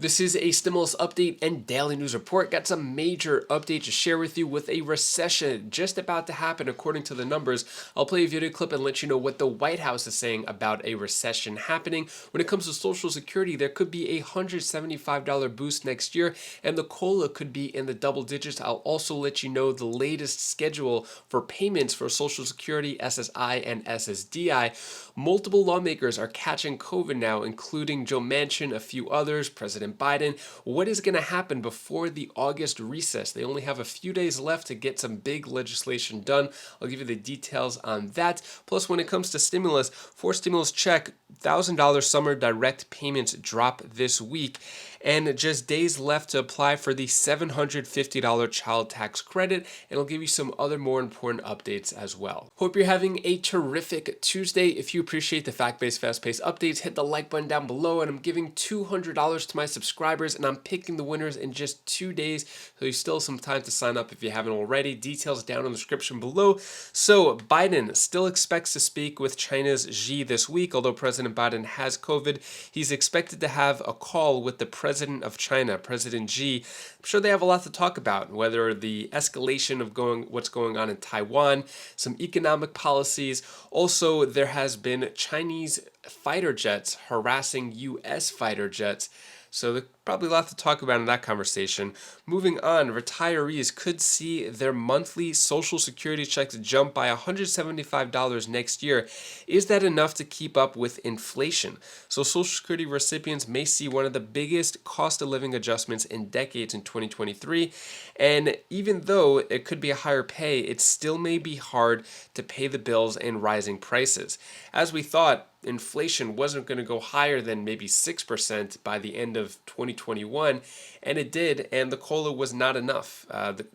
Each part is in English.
This is a stimulus update and daily news report. Got some major updates to share with you with a recession just about to happen according to the numbers. I'll play a video clip and let you know what the White House is saying about a recession happening. When it comes to Social Security, there could be a $175 boost next year, and the COLA could be in the double digits. I'll also let you know the latest schedule for payments for Social Security, SSI, and SSDI. Multiple lawmakers are catching COVID now, including Joe Manchin, a few others, President Biden. What is going to happen before the August recess? They only have a few days left to get some big legislation done. I'll give you the details on that. Plus, when it comes to stimulus, for stimulus check, $1,000 summer direct payments drop this week, and just days left to apply for the $750 child tax credit, and I'll give you some other more important updates as well. Hope you're having a terrific Tuesday. If you appreciate the fact-based, fast-paced updates, hit the like button down below, and I'm giving $200 to my subscribers, and I'm picking the winners in just 2 days, so you still have some time to sign up if you haven't already. Details down in the description below. So Biden still expects to speak with China's Xi this week, although President Biden has COVID. He's expected to have a call with the President of China, President Xi. I'm sure they have a lot to talk about, whether the escalation of what's going on in Taiwan, some economic policies. Also, there has been Chinese fighter jets harassing U.S. fighter jets. So there's probably a lot to talk about in that conversation. Moving on, retirees could see their monthly Social Security checks jump by $175 next year. Is that enough to keep up with inflation? So Social Security recipients may see one of the biggest cost of living adjustments in decades in 2023. And even though it could be a higher pay, it still may be hard to pay the bills and rising prices. As we thought, inflation wasn't going to go higher than maybe 6% by the end of 2021, and it did, and the COLA was not enough. The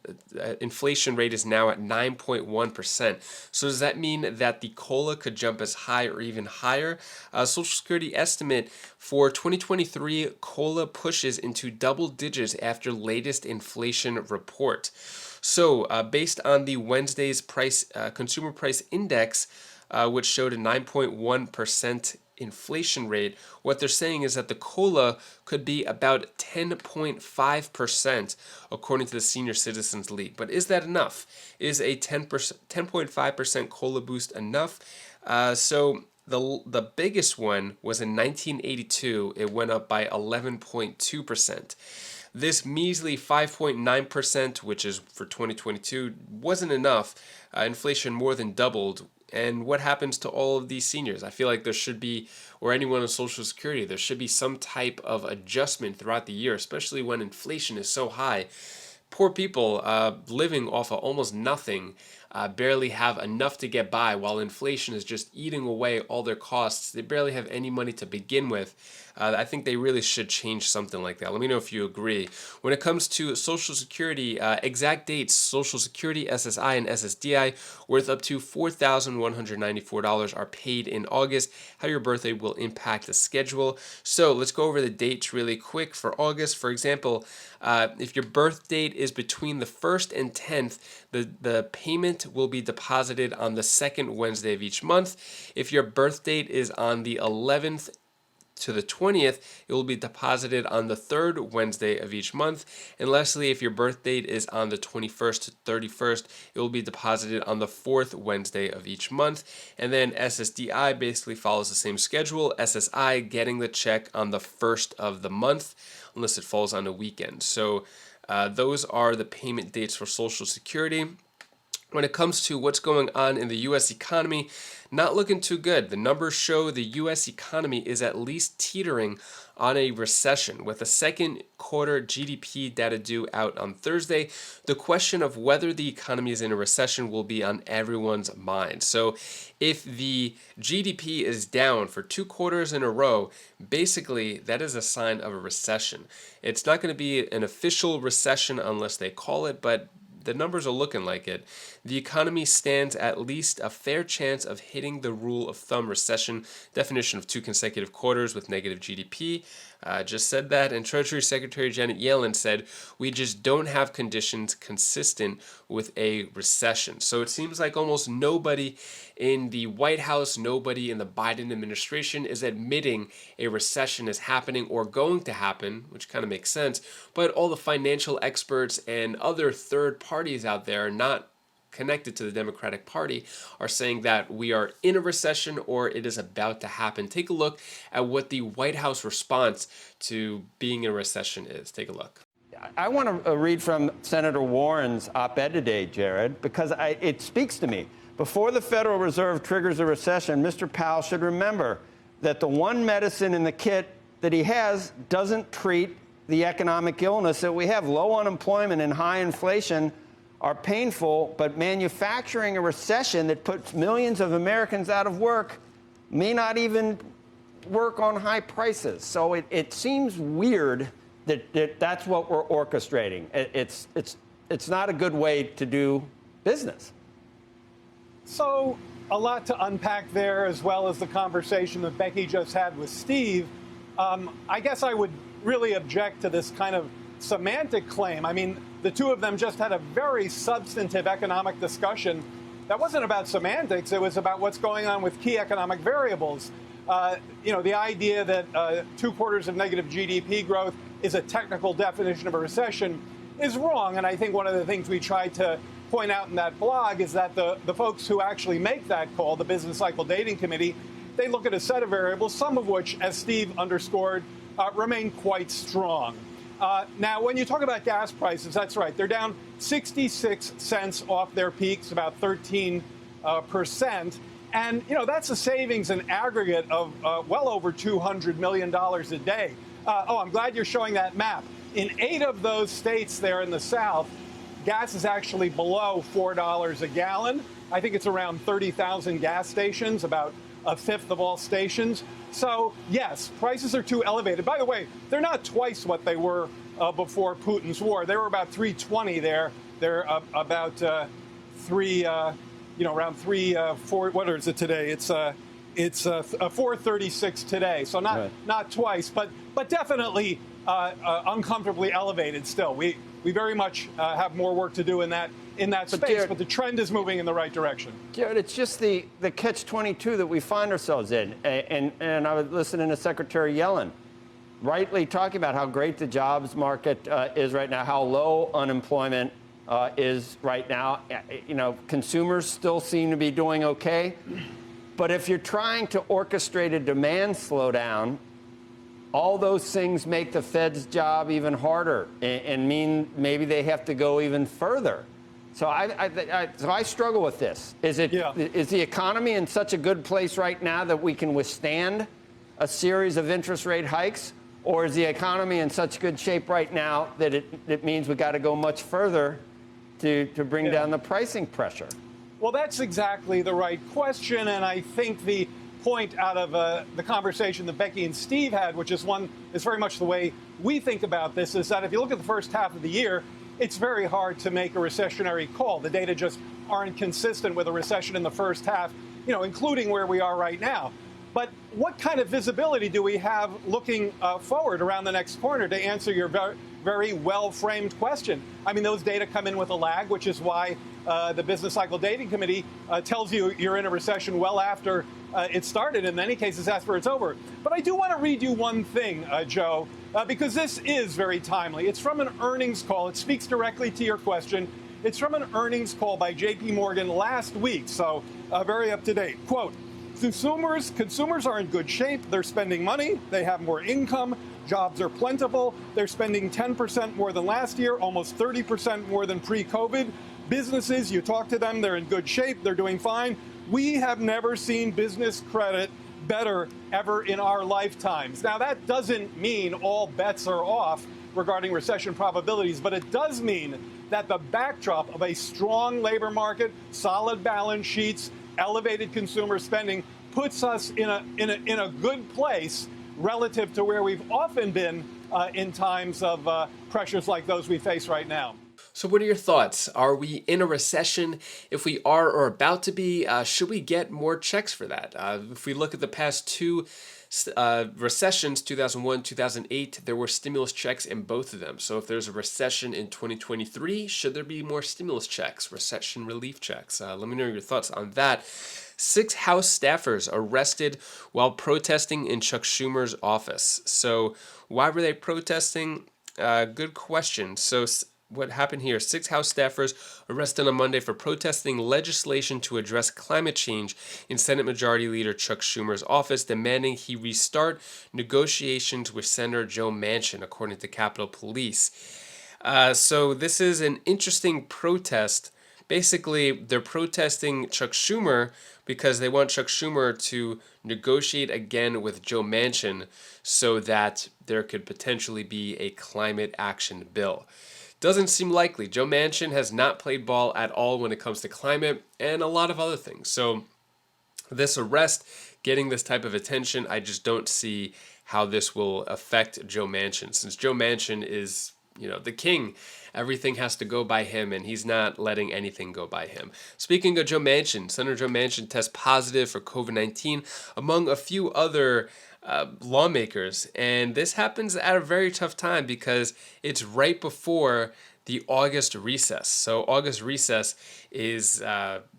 inflation rate is now at 9.1%. So does that mean that the COLA could jump as high or even higher? Social Security estimate for 2023, COLA pushes into double digits after latest inflation report. So based on the Wednesday's consumer price index, which showed a 9.1% inflation rate, what they're saying is that the COLA could be about 10.5% according to the Senior Citizens League. But is that enough? Is a 10.5% COLA boost enough? So the biggest one was in 1982. It went up by 11.2%. This measly 5.9%, which is for 2022, wasn't enough. Inflation more than doubled. And what happens to all of these seniors? I feel like there should be, or anyone on Social Security, there should be some type of adjustment throughout the year, especially when inflation is so high. Poor people living off of almost nothing barely have enough to get by, while inflation is just eating away all their costs. They barely have any money to begin with. I think they really should change something like that. Let me know if you agree. When it comes to Social Security, exact dates, Social Security, SSI, and SSDI worth up to $4,194 are paid in August. How your birthday will impact the schedule. So let's go over the dates really quick for August. For example, if your birth date is between the 1st and 10th, the payment will be deposited on the second Wednesday of each month. If your birth date is on the 11th to the 20th, it will be deposited on the third Wednesday of each month. And lastly, if your birth date is on the 21st to 31st, it will be deposited on the fourth Wednesday of each month. And then SSDI basically follows the same schedule. SSI getting the check on the first of the month, unless it falls on a weekend. So those are the payment dates for Social Security. When it comes to what's going on in the U.S. economy, not looking too good. The numbers show the U.S. economy is at least teetering on a recession, with a second quarter GDP data due out on Thursday. The question of whether the economy is in a recession will be on everyone's mind. So if the GDP is down for 2 quarters in a row, basically that is a sign of a recession. It's not going to be an official recession unless they call it, but the numbers are looking like it. The economy stands at least a fair chance of hitting the rule of thumb recession definition of 2 consecutive quarters with negative GDP. just said that, and Treasury Secretary Janet Yellen said, "We just don't have conditions consistent with a recession." So it seems like almost nobody in the White House, nobody in the Biden administration is admitting a recession is happening or going to happen, which kind of makes sense. But all the financial experts and other third parties out there, not connected to the Democratic Party, are saying that we are in a recession or it is about to happen. Take a look at what the White House response to being in a recession is. Take a look. I want to read from Senator Warren's op-ed today, Jared, because it speaks to me. Before the Federal Reserve triggers a recession, Mr. Powell should remember that the one medicine in the kit that he has doesn't treat the economic illness that we have. Low unemployment and high inflation are painful, but manufacturing a recession that puts millions of Americans out of work may not even work on high prices. So it seems weird that that's what we're orchestrating. It's not a good way to do business. So a lot to unpack there, as well as the conversation that Becky just had with Steve. I guess I would really object to this kind of semantic claim. I mean, the two of them just had a very substantive economic discussion that wasn't about semantics. It was about what's going on with key economic variables. The idea that 2 quarters of negative GDP growth is a technical definition of a recession is wrong. And I think one of the things we tried to point out in that blog is that the folks who actually make that call, the Business Cycle Dating Committee, they look at a set of variables, some of which, as Steve underscored, remain quite strong. Now, when you talk about gas prices, that's right. They're down 66 cents off their peaks, about 13%. And, that's a savings in aggregate of well over $200 million a day. I'm glad you're showing that map. In 8 of those states there in the South, gas is actually below $4 a gallon. I think it's around 30,000 gas stations, about a fifth of all stations. So, yes, prices are too elevated. By the way, they're not twice what they were before Putin's war. They were about 320 there. They're about around 4. What is it today? It's 436 today. So not twice, but definitely uncomfortably elevated still. We very much have more work to do in that space, Jared, but the trend is moving in the right direction. Jared, it's just the catch-22 that we find ourselves in. And I was listening to Secretary Yellen rightly talking about how great the jobs market is right now, how low unemployment is right now. Consumers still seem to be doing okay. But if you're trying to orchestrate a demand slowdown, all those things make the Fed's job even harder and mean maybe they have to go even further. So I struggle with this. Is the economy in such a good place right now that we can withstand a series of interest rate hikes? Or is the economy in such good shape right now that it means we got to go much further to bring down the pricing pressure? Well, that's exactly the right question. And I think the point out of the conversation that Becky and Steve had, which is very much the way we think about this, is that if you look at the first half of the year, it's very hard to make a recessionary call. The data just aren't consistent with a recession in the first half, including where we are right now. But what kind of visibility do we have looking forward around the next corner to answer your very, very well-framed question? I mean, those data come in with a lag, which is why the Business Cycle Dating Committee tells you you're in a recession well after it started, in many cases after it's over. But I do want to read you one thing, Joe, because this is very timely. It's from an earnings call. It speaks directly to your question. It's from an earnings call by J.P. Morgan last week, so very up to date. Quote, consumers are in good shape. They're spending money. They have more income. Jobs are plentiful. They're spending 10% more than last year, almost 30% more than pre-COVID. Businesses, you talk to them, they're in good shape. They're doing fine. We have never seen business credit better ever in our lifetimes. Now, that doesn't mean all bets are off regarding recession probabilities, but it does mean that the backdrop of a strong labor market, solid balance sheets, elevated consumer spending puts us in a good place relative to where we've often been in times of pressures like those we face right now. So what are your thoughts? Are we in a recession? If we are or about to be, should we get more checks for that? If we look at the past 2 recessions, 2001, 2008, there were stimulus checks in both of them. So if there's a recession in 2023, should there be more stimulus checks, recession relief checks? Let me know your thoughts on that. 6 House staffers arrested while protesting in Chuck Schumer's office. So why were they protesting? Good question. So what happened here? 6 House staffers arrested on Monday for protesting legislation to address climate change in Senate Majority Leader Chuck Schumer's office, demanding he restart negotiations with Senator Joe Manchin, according to Capitol Police. So this is an interesting protest. Basically, they're protesting Chuck Schumer because they want Chuck Schumer to negotiate again with Joe Manchin so that there could potentially be a climate action bill. Doesn't seem likely. Joe Manchin has not played ball at all when it comes to climate and a lot of other things. So this arrest, getting this type of attention, I just don't see how this will affect Joe Manchin. Since Joe Manchin is, the king, everything has to go by him, and he's not letting anything go by him. Speaking of Joe Manchin, Senator Joe Manchin tests positive for COVID-19, among a few other lawmakers. And this happens at a very tough time because it's right before the August recess. So August recess is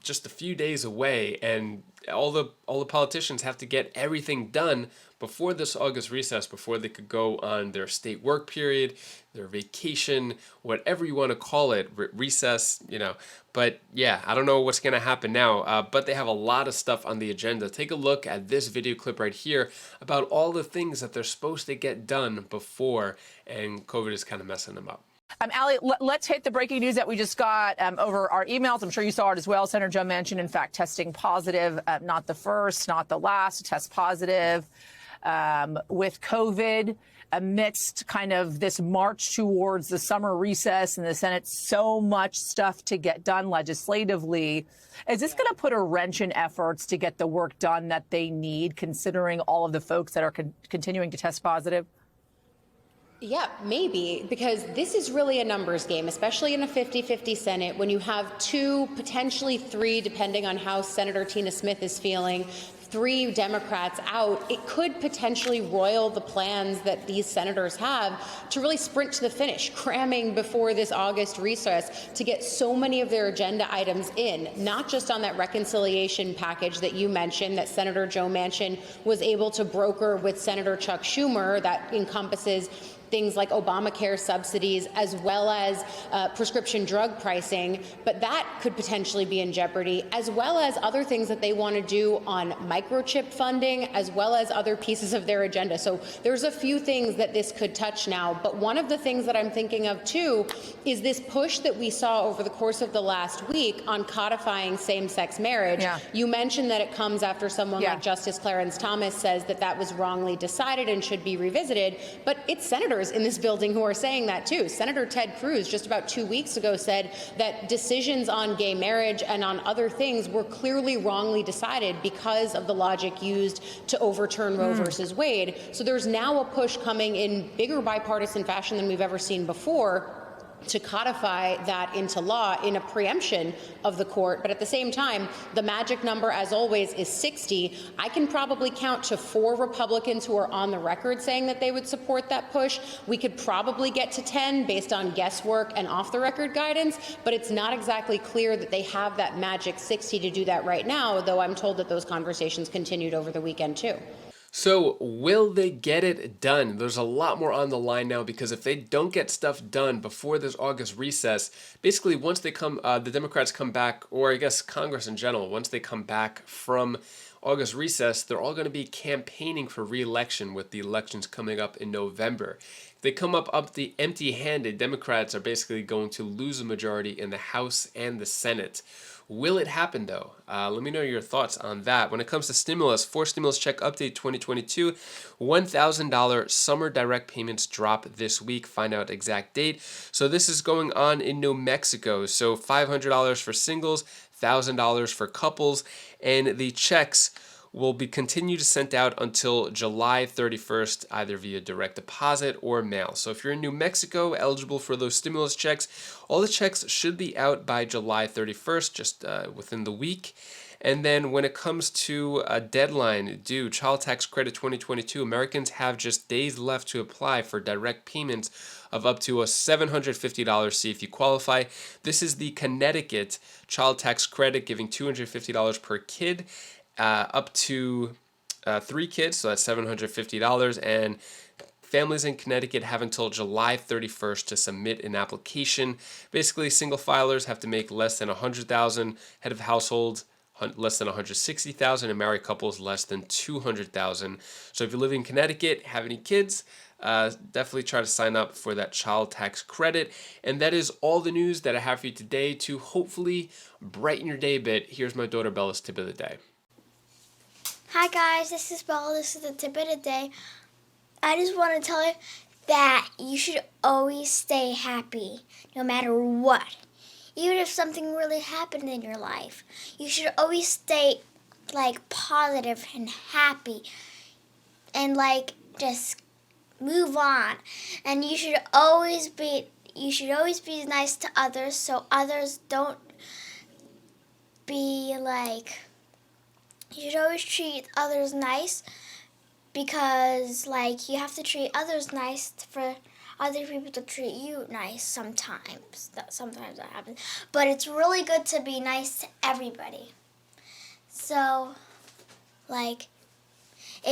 just a few days away, and all the politicians have to get everything done before this August recess, before they could go on their state work period, their vacation, whatever you want to call it, recess, But yeah, I don't know what's going to happen now, but they have a lot of stuff on the agenda. Take a look at this video clip right here about all the things that they're supposed to get done before, and COVID is kind of messing them up. Ali, let's hit the breaking news that we just got over our emails. I'm sure you saw it as well. Senator Joe Manchin, in fact, testing positive, not the first, not the last, test positive with COVID amidst kind of this march towards the summer recess in the Senate. So much stuff to get done legislatively. Is this going to put a wrench in efforts to get the work done that they need, considering all of the folks that are continuing to test positive? Yeah, maybe, because this is really a numbers game, especially in a 50-50 Senate, when you have 2, potentially 3, depending on how Senator Tina Smith is feeling, 3 Democrats out. It could potentially roil the plans that these senators have to really sprint to the finish, cramming before this August recess to get so many of their agenda items in, not just on that reconciliation package that you mentioned that Senator Joe Manchin was able to broker with Senator Chuck Schumer that encompasses things like Obamacare subsidies, as well as prescription drug pricing, but that could potentially be in jeopardy, as well as other things that they want to do on microchip funding, as well as other pieces of their agenda. So there's a few things that this could touch now, but one of the things that I'm thinking of too is this push that we saw over the course of the last week on codifying same-sex marriage. Yeah. You mentioned that it comes after someone like Justice Clarence Thomas says that that was wrongly decided and should be revisited, but it's senators in this building who are saying that too. Senator Ted Cruz just about 2 weeks ago said that decisions on gay marriage and on other things were clearly wrongly decided because of the logic used to overturn Roe versus Wade. So there's now a push coming in bigger bipartisan fashion than we've ever seen before to codify that into law in a preemption of the court. But at the same time, the magic number, as always, is 60. I can probably count to 4 Republicans who are on the record saying that they would support that push. We could probably get to 10 based on guesswork and off-the-record guidance, but it's not exactly clear that they have that magic 60 to do that right now, though I'm told that those conversations continued over the weekend, too. So will they get it done? There's a lot more on the line now, because if they don't get stuff done before this August recess, basically once they come, the Democrats come back, or I guess Congress in general, once they come back from August recess, they're all going to be campaigning for re-election with the elections coming up in November. If they come up empty-handed, Democrats are basically going to lose a majority in the House and the Senate. Will it happen, though? Let me know your thoughts on that. When it comes to stimulus, 4 stimulus check update 2022, $1,000 summer direct payments drop this week. Find out exact date. So this is going on in New Mexico. So $500 for singles, $1,000 for couples, and the checks will be continued to sent out until July 31st, either via direct deposit or mail. So if you're in New Mexico, eligible for those stimulus checks, all the checks should be out by July 31st, just within the week. And then when it comes to a deadline due, Child Tax Credit 2022, Americans have just days left to apply for direct payments of up to $750. See if you qualify. This is the Connecticut Child Tax Credit, giving $250 per kid, up to 3 kids, so that's $750. And families in Connecticut have until July 31st to submit an application. Basically, single filers have to make less than $100,000, head of household less than $160,000, and married couples less than $200,000. So if you live in Connecticut, have any kids, definitely try to sign up for that child tax credit. And that is all the news that I have for you today to hopefully brighten your day a bit. Here's my daughter Bella's tip of the day. Hi guys, this is Bella. This is the tip of the day. I just want to tell you that you should always stay happy, no matter what. Even if something really happened in your life, you should always stay positive and happy, and just move on. And you should always be nice to others, so others don't be you should always treat others nice, because you have to treat others nice for other people to treat you nice sometimes. Sometimes that happens. But it's really good to be nice to everybody. So, it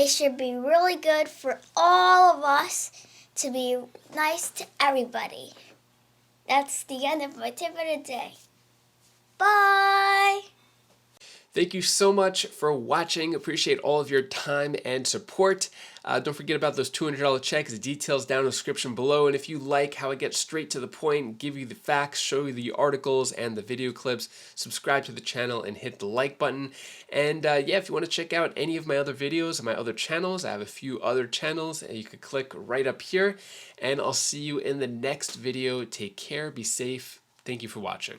should be really good for all of us to be nice to everybody. That's the end of my tip of the day. Bye! Thank you so much for watching. Appreciate all of your time and support. Don't forget about those $200 checks. The details down in the description below. And if you like how I get straight to the point, give you the facts, show you the articles and the video clips, subscribe to the channel and hit the like button. And yeah, if you want to check out any of my other videos and my other channels, I have a few other channels and you can click right up here. And I'll see you in the next video. Take care, be safe. Thank you for watching.